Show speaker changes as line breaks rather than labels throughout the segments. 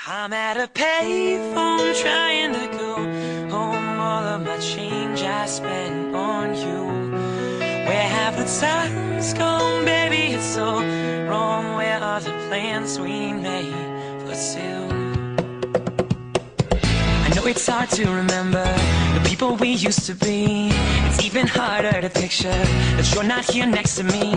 I'm at a payphone trying to go home. All of my change I spent on you. Where have the times gone, baby? It's so wrong. Where are the plans we made for two? I know it's hard to remember the people we used to be. It's even harder to picture that you're not here next to me.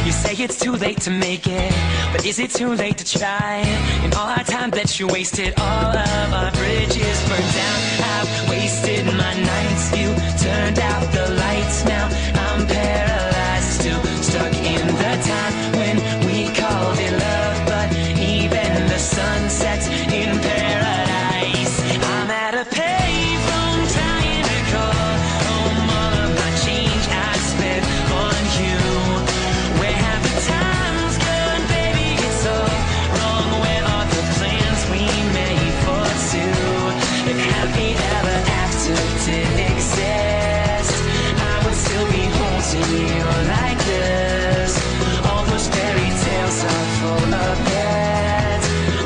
You say it's too late to make it, but is it too late to try? In all our time that you wasted, all of our bridges burned down. I've wasted my nights, you turned out the lights. Now I'm paralyzed, still stuck in the time when we called it love. But even the sun sets in paradise. I'm at a payphone trying to call home. All of my change I spent on you. Where have the times gone, baby? It's so wrong. Where are the plans we made for two? If happy ever after did exist, I would still be holding you like this. All those fairy tales are full of it.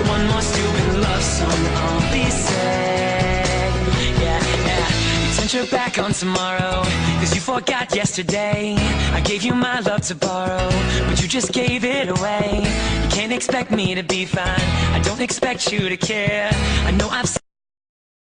One more stupid love song, I'll be sick. Yeah, yeah. You turned your back on tomorrow, cause you forgot yesterday. I gave you my love to borrow, but you just gave it away. You can't expect me to be fine, I don't expect you to care. I know I've